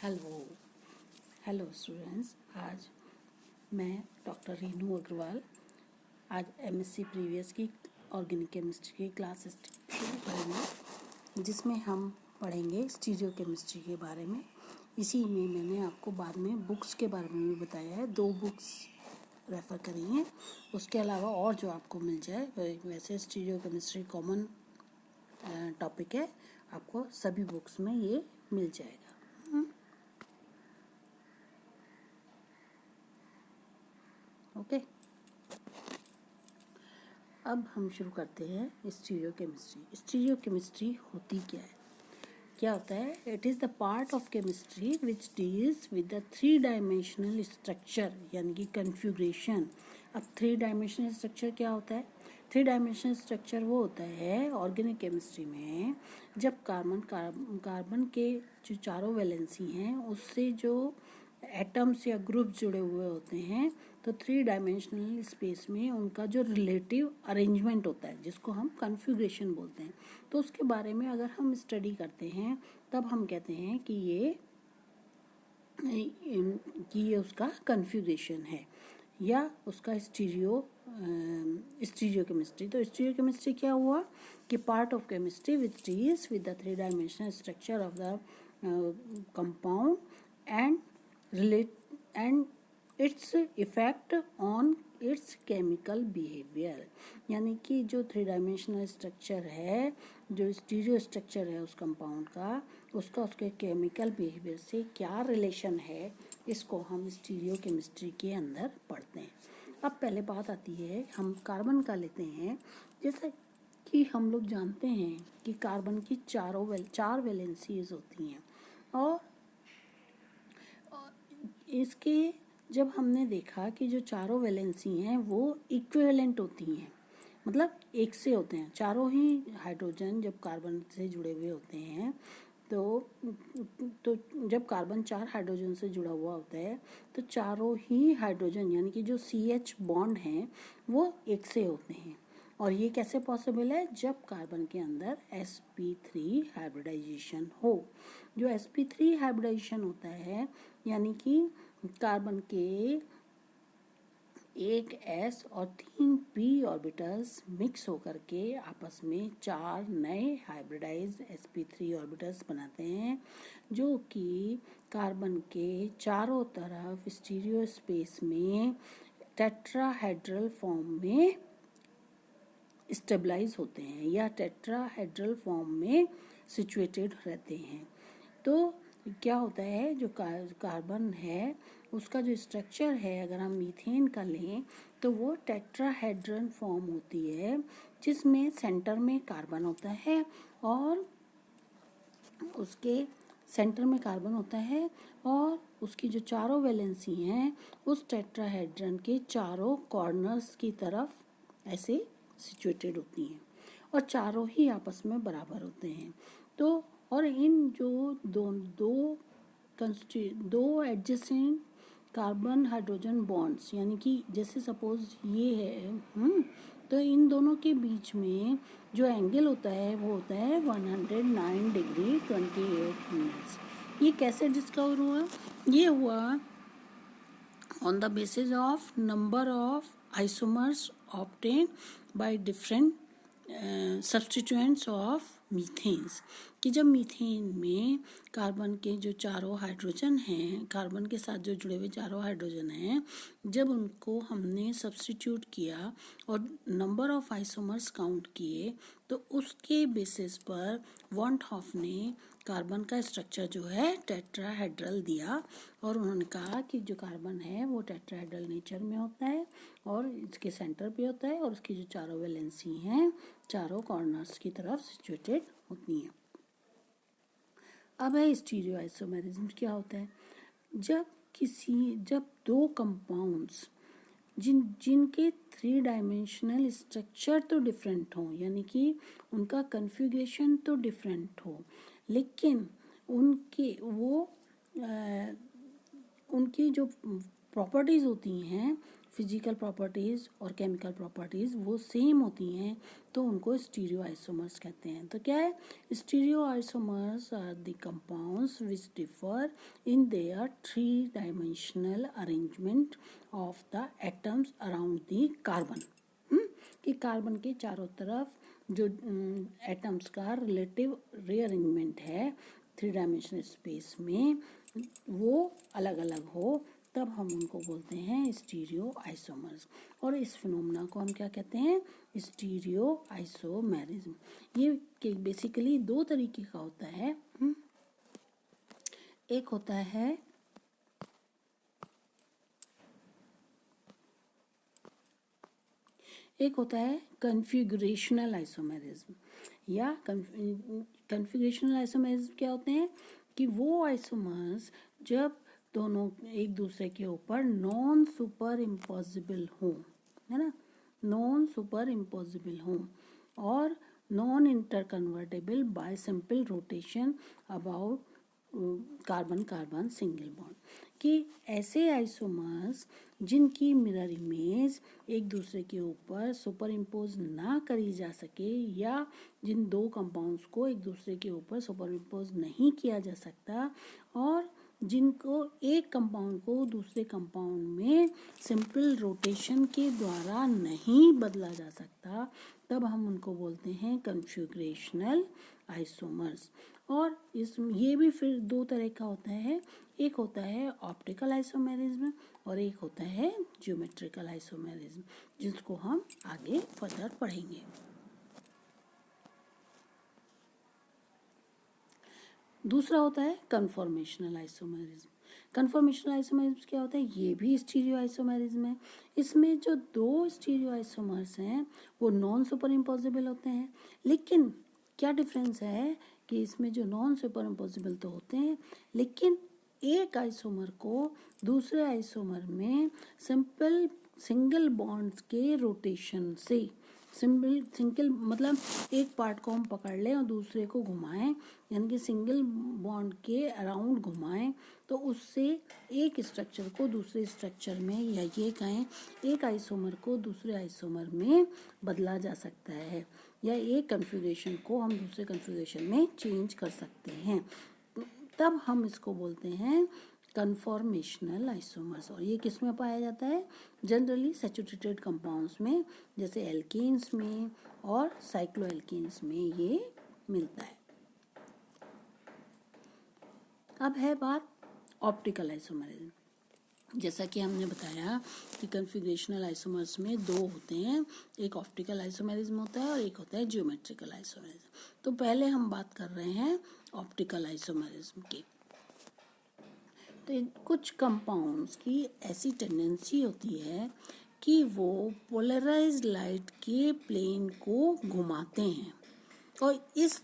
Hello hello students. आज मैं doctor Renu Agarwal आज एमएससी प्रीवियस की ऑर्गेनिक केमिस्ट्री की क्लास शुरू करेंगे, जिसमें हम पढ़ेंगे स्टीरियो केमिस्ट्री के बारे में। इसी में मैंने आपको बाद में बुक्स के बारे में भी बताया है, 2 बुक्स रेफ़र करी हैं। उसके अलावा और जो आपको मिल जाए, वैसे स्टीरियो केमिस्ट्री कॉमन टॉपिक है, आपको सभी बुक्स में ये मिल जाएगा। ओके, अब हम शुरू करते हैं स्टीरियो केमिस्ट्री। स्टीरियो केमिस्ट्री होती क्या है? क्या होता है? It is the part of chemistry which deals with the 3 dimensional structure, यानी कि कन्फिग्रेशन। अब 3 डायमेंशनल स्ट्रक्चर क्या होता है? 3 डायमेंशनल स्ट्रक्चर वो होता है ऑर्गेनिक केमिस्ट्री में, जब कार्बन के जो चारों वैलेंसी हैं उससे जो एटम्स या ग्रुप्स जुड़े हुए होते हैं, तो 3 डायमेंशनल स्पेस में उनका जो रिलेटिव अरेंजमेंट होता है, जिसको हम कन्फिग्रेशन बोलते हैं, तो उसके बारे में अगर हम स्टडी करते हैं तब हम कहते हैं कि ये उसका कन्फिग्रेशन है या उसका स्टीरियो केमिस्ट्री। तो स्टीरियो केमिस्ट्री क्या हुआ कि part of chemistry which deals with the 3 dimensional structure of the compound and its effect on it's chemical behaviour. यानी कि जो 3 डायमेंशनल स्ट्रक्चर है, जो स्टीरियो स्ट्रक्चर है उस कंपाउंड का, उसका उसके केमिकल बिहेवियर से क्या रिलेशन है, इसको हम स्टीरियो केमिस्ट्री के अंदर पढ़ते हैं। अब पहले बात आती है, हम कार्बन का लेते हैं। जैसा कि हम लोग जानते हैं कि कार्बन की 4 वैलेंसीज होती हैं, और इसके जब हमने देखा कि जो चारों वैलेंसी हैं वो इक्विवेलेंट होती हैं, मतलब एक से होते हैं। चारों ही हाइड्रोजन जब कार्बन से जुड़े हुए होते हैं, तो जब कार्बन 4 हाइड्रोजन से जुड़ा हुआ होता है, तो चारों ही हाइड्रोजन यानी कि जो CH बॉन्ड हैं वो एक से होते हैं। और ये कैसे पॉसिबल है? जब कार्बन के अंदर sp3 हाइब्रिडाइजेशन हो। जो sp3 हाइब्रिडाइजेशन होता है, यानी कि कार्बन के 1 s और 3 p ऑर्बिटल्स मिक्स होकर के आपस में 4 नए हाइब्रिडाइज्ड sp3 ऑर्बिटल्स बनाते हैं, जो कि कार्बन के चारों तरफ स्टीरियो स्पेस में टेट्राहेड्रल फॉर्म में स्टेबलाइज होते हैं या टेट्राहेड्रल फॉर्म में सिचुएटेड रहते हैं। तो क्या होता है, जो कार्बन है उसका जो स्ट्रक्चर है, अगर हम मीथेन का लें तो वो टेट्राहेड्रल फॉर्म होती है, जिसमें सेंटर में कार्बन होता है और उसके सेंटर में कार्बन होता है और उसकी जो चारों वैलेंसी हैं उस टेट्राहेड्रन के चारों कॉर्नर्स की तरफ ऐसे सिचुएटेड होती हैं और चारों ही आपस में बराबर होते हैं। तो और इन जो दो एडजेसेंट कार्बन हाइड्रोजन बॉन्ड्स, यानी कि जैसे सपोज ये है, तो इन दोनों के बीच में जो एंगल होता है वो होता है 109 डिग्री 28 मिनट्स। ये कैसे डिस्कवर हुआ? ये हुआ on the basis of number of isomers obtained by different substituents of मीथेन्स, कि जब मीथेन में कार्बन के जो चारों हाइड्रोजन हैं, कार्बन के साथ जो जुड़े हुए चारों हाइड्रोजन हैं, जब उनको हमने सब्स्टिट्यूट किया और नंबर ऑफ आइसोमर्स काउंट किए, तो उसके बेसिस पर वॉन हॉफ ने कार्बन का स्ट्रक्चर जो है टेट्राहेड्रल दिया, और उन्होंने कहा कि जो कार्बन है वो टेट्राहेड्रल नेचर में होता है और इसके सेंटर पे होता है और उसकी जो चारों वैलेंसी हैं चारों कॉर्नर्स की तरफ सिचुएटेड होती हैं। अब है स्टीरियो आइसोमेरिज्म क्या होता है? जब 2 कंपाउंड्स जिनके 3 डायमेंशनल स्ट्रक्चर तो डिफरेंट हो, यानी कि उनका कन्फिग्रेशन तो डिफरेंट हो, लेकिन उनकी जो प्रॉपर्टीज़ होती हैं फिजिकल प्रॉपर्टीज़ और केमिकल प्रॉपर्टीज़ वो सेम होती हैं तो उनको स्टीरियो आइसोमर्स कहते हैं। तो क्या है, stereo isomers are the compounds which differ in their 3 dimensional arrangement of the atoms around the carbon. कि कार्बन के चारों तरफ जो एटम्स का रिलेटिव रीअरेंजमेंट है 3 डायमेंशनल स्पेस में वो अलग अलग हो, तब हम उनको बोलते हैं स्टीरियो आइसोमर्स। और इस फिनोमेना को हम क्या कहते हैं, स्टीरियो आइसोमेरिज्म। ये बेसिकली 2 तरीके का होता है। एक होता है कन्फिगरेशनल आइसोमेरिज्म। या कन्फिगरेशनल आइसोमेरिज्म क्या होते हैं कि वो आइसोमर्स जब दोनों एक दूसरे के ऊपर नॉन सुपर इम्पॉसिबल हों, है ना, नॉन सुपर इम्पॉसिबल हों और non inter convertible bye simple rotation about carbon carbon single bond. कि ऐसे आइसोमर्स जिनकी मिरर इमेज एक दूसरे के ऊपर सुपर इम्पोज ना करी जा सके या जिन 2 कंपाउंड्स को एक दूसरे के ऊपर सुपर इम्पोज नहीं किया जा सकता और जिनको एक कंपाउंड को दूसरे कंपाउंड में सिंपल रोटेशन के द्वारा नहीं बदला जा सकता, तब हम उनको बोलते हैं कन्फिगरेशनल आइसोमर्स। और ये भी फिर 2 तरह का होता है, एक होता है ऑप्टिकल आइसोमेरिज्म और एक होता है ज्योमेट्रिकल आइसोमेरिज्म, जिसको हम आगे फर्दर पढ़ेंगे। दूसरा होता है कन्फॉर्मेशनल आइसोमेरिज्म। कन्फॉर्मेशनल आइसोमेरिज्म क्या होता है, ये भी स्टीरियो आइसोमेरिज्म है। इसमें जो 2 स्टीरियो आइसोमर्स हैं वो नॉन सुपर इम्पॉसिबल होते हैं, लेकिन क्या डिफरेंस है कि इसमें जो नॉन सुपर इम्पॉसिबल तो होते हैं, लेकिन एक आइसोमर को दूसरे आइसोमर में सिंपल सिंगल बॉन्ड्स के रोटेशन से सिंगल मतलब एक पार्ट को हम पकड़ लें और दूसरे को घुमाएं, यानी कि सिंगल बॉन्ड के अराउंड घुमाएं, तो उससे एक स्ट्रक्चर को दूसरे स्ट्रक्चर में या ये कहें एक आइसोमर को दूसरे आइसोमर में बदला जा सकता है या एक कन्फिगरेशन को हम दूसरे कन्फिगरेशन में चेंज कर सकते हैं। तब हम इसको बोलते हैं कन्फॉर्मेशनल आइसोमर्स। और ये किस में पाया जाता है, जनरली सैचुरेटेड कंपाउंड्स में, जैसे एल्केन्स में और साइक्लोएल्केन्स में ये मिलता है। अब है बात ऑप्टिकल आइसोमरिज्म। जैसा कि हमने बताया कि कन्फिगरेशनल आइसोमर्स में 2 होते हैं, एक ऑप्टिकल आइसोमेरिज्म होता है और एक होता है ज्योमेट्रिकल आइसोमेरिज्म। तो पहले हम बात कर रहे हैं ऑप्टिकल आइसोमेरिज्म की। तो कुछ कंपाउंड्स की ऐसी टेंडेंसी होती है कि वो पोलराइज्ड लाइट के प्लेन को घुमाते हैं, और इस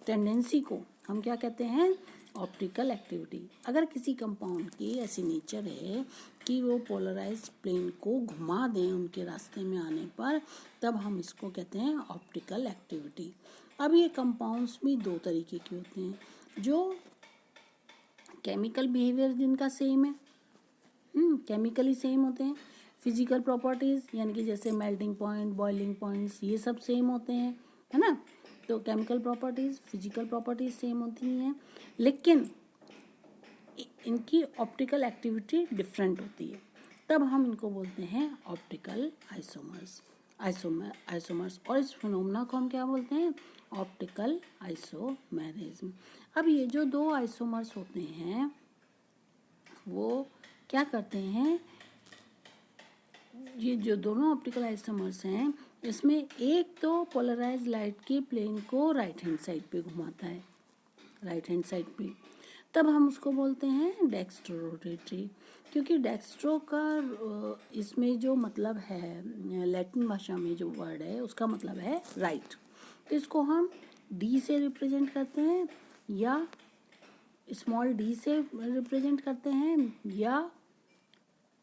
टेंडेंसी को हम क्या कहते हैं, ऑप्टिकल एक्टिविटी। अगर किसी कंपाउंड की ऐसी नेचर है कि वो पोलराइज्ड प्लेन को घुमा दें उनके रास्ते में आने पर, तब हम इसको कहते हैं ऑप्टिकल एक्टिविटी। अब ये कंपाउंड्स भी 2 तरीके के होते हैं, जो केमिकल बिहेवियर जिनका सेम है, केमिकली सेम होते हैं, फिजिकल प्रॉपर्टीज़ यानी कि जैसे मेल्टिंग पॉइंट, बॉइलिंग पॉइंट्स, ये सब सेम होते हैं, है ना। तो chemical properties, physical properties same होती हैं, लेकिन इनकी ऑप्टिकल एक्टिविटी डिफरेंट होती है, तब हम इनको बोलते हैं ऑप्टिकल आइसोमर्स। और इस फिनोमेना को हम क्या बोलते हैं, ऑप्टिकल आइसोमेरिज्म। अब ये जो 2 आइसोमर्स होते हैं वो क्या करते हैं, ये जो दोनों ऑप्टिकल आइसोमर्स हैं इसमें एक तो पोलराइज्ड लाइट के प्लेन को राइट हैंड साइड पे घुमाता है, राइट हैंड साइड पे, तब हम उसको बोलते हैं डेक्स्ट्रो रोटेटरी। क्योंकि डेक्स्ट्रो का इसमें जो मतलब है, लैटिन भाषा में जो वर्ड है उसका मतलब है राइट, तो इसको हम डी से रिप्रेजेंट करते हैं या स्मॉल डी से रिप्रेजेंट करते हैं या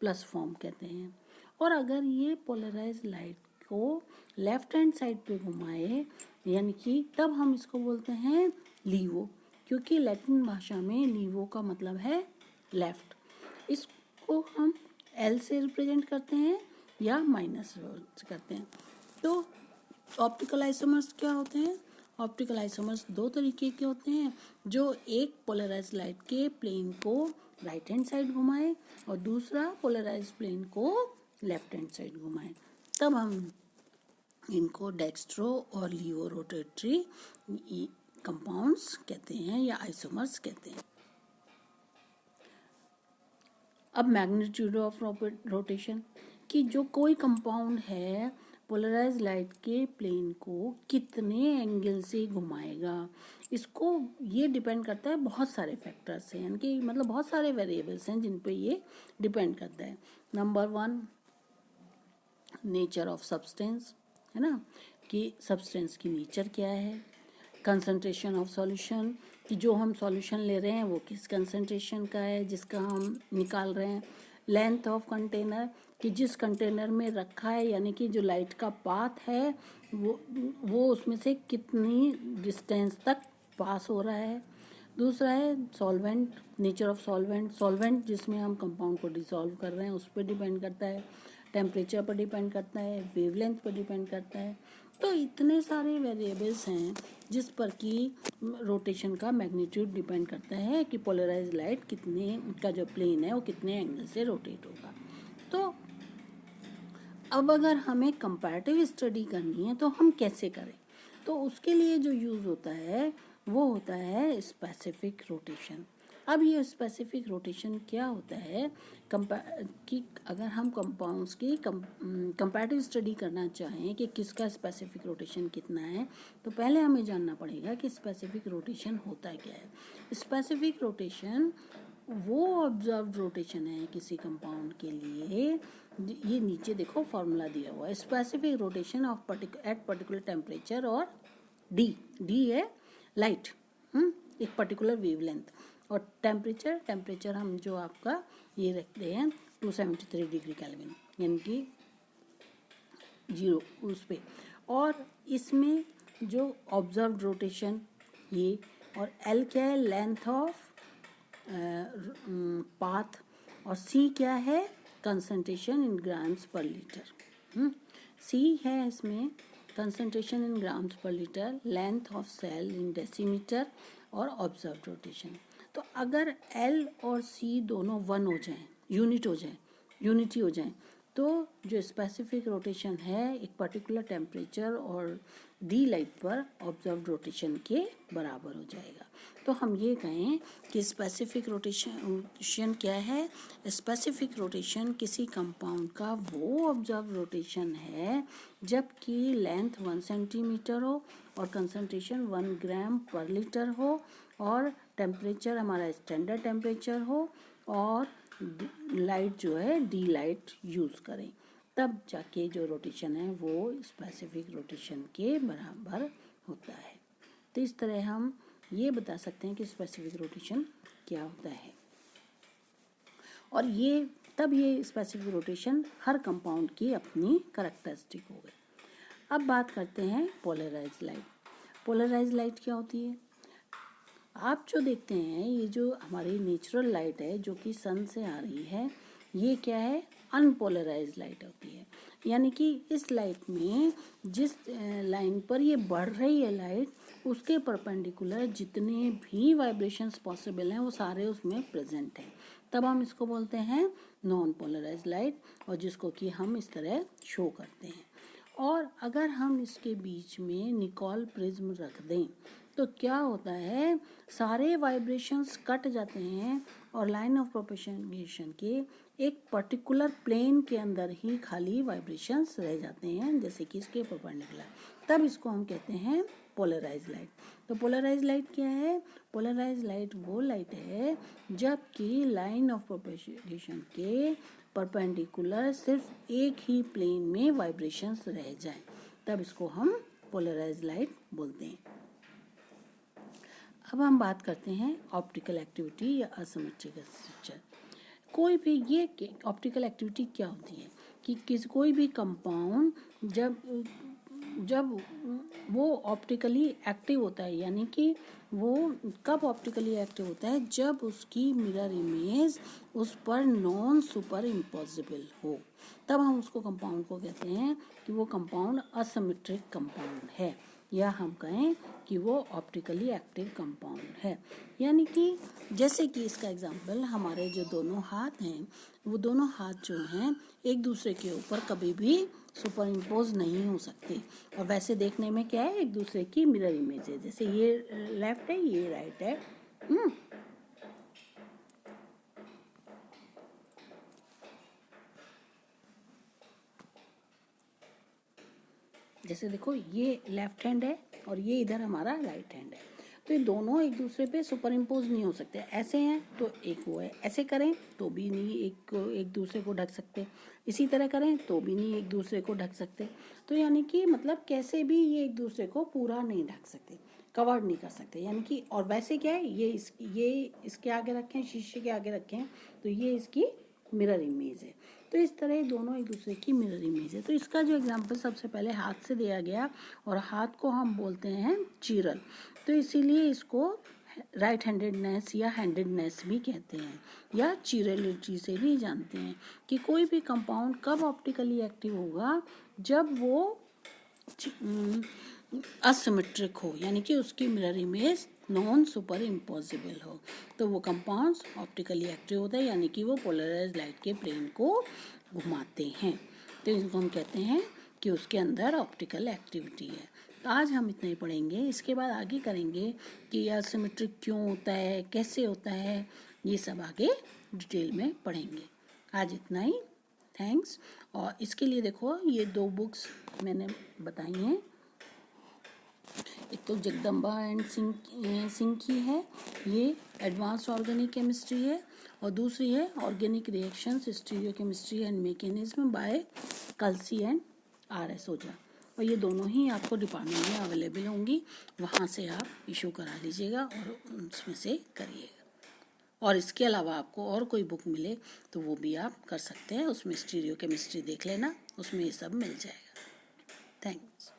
प्लस फॉर्म कहते हैं। और अगर ये पोलराइज्ड लाइट को लेफ्ट हैंड साइड पे घुमाए, यानी कि तब हम इसको बोलते हैं लीवो, क्योंकि लैटिन भाषा में लीवो का मतलब है लेफ्ट। इसको हम एल से रिप्रेजेंट करते हैं या माइनस करते हैं। तो ऑप्टिकल आइसोमर्स क्या होते हैं? ऑप्टिकल आइसोमर्स दो तरीके के होते हैं, जो एक पोलराइज लाइट के प्लेन को राइट हैंड साइड घुमाए और दूसरा पोलराइज प्लेन को लेफ्ट हैंड साइड घुमाए। तब हम इनको डेक्स्ट्रो और लीवो रोटेटरी कंपाउंड्स कहते हैं या आइसोमर्स कहते हैं। अब मैग्नीट्यूड ऑफ रोटेशन, कि जो कोई कंपाउंड है पोलराइज लाइट के प्लेन को कितने एंगल से घुमाएगा, इसको ये डिपेंड करता है बहुत सारे फैक्टर्स से, यानी कि मतलब बहुत सारे वेरिएबल्स हैं जिन पे ये डिपेंड करता है। नंबर 1, नेचर ऑफ सब्सटेंस, है ना, कि सब्सटेंस की नेचर क्या है। कंसंट्रेशन ऑफ सॉल्यूशन, कि जो हम सॉल्यूशन ले रहे हैं वो किस कंसंट्रेशन का है जिसका हम निकाल रहे हैं। लेंथ ऑफ कंटेनर, कि जिस कंटेनर में रखा है यानी कि जो लाइट का पाथ है वो उसमें से कितनी डिस्टेंस तक पास हो रहा है। दूसरा है solvent, nature of solvent, solvent जिसमें हम कंपाउंड को डिसॉल्व कर रहे हैं उस पर डिपेंड करता है। टेम्परेचर पर डिपेंड करता है, वेवलेंथ पर डिपेंड करता है। तो इतने सारे वेरिएबल्स हैं जिस पर कि रोटेशन का मैग्नीट्यूड डिपेंड करता है कि पोलराइज लाइट कितने का जो प्लेन है वो कितने एंगल से रोटेट होगा। तो अब अगर हमें कंपैरेटिव स्टडी करनी है तो हम कैसे करें? तो उसके लिए जो यूज़ होता है वो होता है स्पेसिफिक रोटेशन। अब ये स्पेसिफिक रोटेशन क्या होता है कि अगर हम कंपाउंड्स की कंपैरेटिव स्टडी करना चाहें कि किसका स्पेसिफिक रोटेशन कितना है, तो पहले हमें जानना पड़ेगा कि स्पेसिफिक रोटेशन होता क्या है। स्पेसिफिक रोटेशन वो ऑब्जर्व्ड रोटेशन है किसी कंपाउंड के लिए, ये नीचे देखो फॉर्मूला दिया हुआ है, specific rotation of at particular temperature और डी है लाइट, एक पर्टिकुलर वेवलेंथ, और टेम्परेचर हम जो आपका ये रखते हैं 273 डिग्री केल्विन यानी कि 0 उस पे, और इसमें जो ऑब्जर्व्ड रोटेशन ये, और एल क्या है, लेंथ ऑफ पाथ, और सी क्या है, concentration in grams per litre. C है इसमें concentration in grams per litre, length of cell in decimetre, और ऑब्जर्व रोटेशन। तो अगर एल और सी दोनों 1 हो जाएं, यूनिटी हो जाएं, तो जो स्पेसिफिक रोटेशन है एक पर्टिकुलर टेम्परेचर और डी लाइट पर ऑब्जर्व रोटेशन के बराबर हो जाएगा। तो हम ये कहें कि स्पेसिफिक रोटेशन क्या है? स्पेसिफिक रोटेशन किसी कंपाउंड का वो ऑब्जर्व रोटेशन है जबकि लेंथ 1 सेंटीमीटर हो और कंसंट्रेशन 1 ग्राम पर लीटर हो और टेम्परेचर हमारा स्टैंडर्ड टेम्परेचर हो और लाइट जो है डी लाइट यूज़ करें, तब जाके जो रोटेशन है वो स्पेसिफिक रोटेशन के बराबर होता है। तो इस तरह हम ये बता सकते हैं कि स्पेसिफिक रोटेशन क्या होता है, और ये स्पेसिफिक रोटेशन हर कंपाउंड की अपनी कैरेक्टरिस्टिक हो गई। अब बात करते हैं पोलराइज लाइट। पोलराइज लाइट क्या होती है? आप जो देखते हैं ये जो हमारी नेचुरल लाइट है जो कि सन से आ रही है, ये क्या है? अनपोलराइज लाइट होती है। यानी कि इस लाइट में जिस लाइन पर ये बढ़ रही है लाइट उसके परपेंडिकुलर जितने भी वाइब्रेशंस पॉसिबल हैं वो सारे उसमें प्रेजेंट हैं, तब हम इसको बोलते हैं नॉन पोलराइज लाइट, और जिसको कि हम इस तरह शो करते हैं। और अगर हम इसके बीच में निकॉल प्रिज्म रख दें तो क्या होता है, सारे वाइब्रेशंस कट जाते हैं और लाइन ऑफ प्रोपेगेशन के एक पर्टिकुलर प्लेन के अंदर ही खाली वाइब्रेशंस रह जाते हैं, जैसे कि इसके परपेंडिकुलर, तब इसको हम कहते हैं पोलराइज लाइट। तो पोलराइज लाइट क्या है? पोलराइज लाइट वो लाइट है जबकि लाइन ऑफ प्रोपेगेशन के परपेंडिकुलर सिर्फ एक ही प्लेन में वाइब्रेशंस रह जाएं, तब इसको हम पोलराइज लाइट बोलते हैं। अब हम बात करते हैं ऑप्टिकल एक्टिविटी या असिमेट्रिक स्ट्रक्चर। कोई भी ये ऑप्टिकल एक्टिविटी क्या होती है कि कोई भी कंपाउंड जब वो ऑप्टिकली एक्टिव होता है, यानी कि वो कब ऑप्टिकली एक्टिव होता है, जब उसकी मिरर इमेज उस पर नॉन सुपर इम्पॉसिबल हो, तब हम उसको कंपाउंड को कहते हैं कि वो कंपाउंड असिमेट्रिक कंपाउंड है, या हम कहें कि वो ऑप्टिकली एक्टिव कंपाउंड है। यानी कि जैसे कि इसका एग्जांपल, हमारे जो दोनों हाथ हैं, वो दोनों हाथ जो हैं एक दूसरे के ऊपर कभी भी सुपर इम्पोज नहीं हो सकते, और वैसे देखने में क्या है, एक दूसरे की मिरर इमेज है, जैसे ये लेफ्ट है ये राइट है। जैसे देखो ये लेफ्ट हैंड है और ये इधर हमारा राइट हैंड है, तो ये दोनों एक दूसरे पे सुपर इम्पोज नहीं हो सकते। ऐसे हैं तो एक वो है, ऐसे करें तो भी नहीं एक दूसरे को ढक सकते, इसी तरह करें तो भी नहीं एक दूसरे को ढक सकते। तो यानी कि मतलब कैसे भी ये एक दूसरे को पूरा नहीं ढक सकते, कवर नहीं कर सकते। यानी कि और वैसे क्या है, ये इसके आगे रखें, शीशे के आगे रखें, तो ये इसकी मिरर इमेज है। तो इस तरह दोनों एक दूसरे की मिरर इमेज है। तो इसका जो एग्जांपल सबसे पहले हाथ से दिया गया, और हाथ को हम बोलते हैं चिरल, तो इसीलिए इसको राइट हैंडेडनेस या हैंडेडनेस भी कहते हैं, या चिरलिटी से भी जानते हैं कि कोई भी कंपाउंड कब ऑप्टिकली एक्टिव होगा, जब वो असिमेट्रिक हो, यानी कि उसकी mirror image non super impossible हो, तो वो कंपाउंड्स ऑप्टिकली एक्टिव होते हैं, यानी कि वो पोलराइज लाइट के प्लेन को घुमाते हैं। तो इनको हम कहते हैं कि उसके अंदर ऑप्टिकल एक्टिविटी है। तो आज हम इतना ही पढ़ेंगे, इसके बाद आगे करेंगे कि असिमेट्रिक क्यों होता है, कैसे होता है, ये सब आगे डिटेल में पढ़ेंगे। आज इतना ही, थैंक्स। और इसके लिए देखो ये 2 बुक्स मैंने बताई हैं, एक तो जगदम्बा एंड सिंह की है, ये एडवांस्ड ऑर्गेनिक केमिस्ट्री है, और दूसरी है organic reactions stereochemistry and mechanism by Kalsi and RS Ojha. और ये दोनों ही आपको डिपार्टमेंट में अवेलेबल होंगी, वहाँ से आप इशू करा लीजिएगा और उसमें से करिएगा। और इसके अलावा आपको और कोई बुक मिले तो वो भी आप कर सकते हैं, उसमें स्टीरियोकेमिस्ट्री देख लेना, उसमें ये सब मिल जाएगा। थैंक्स।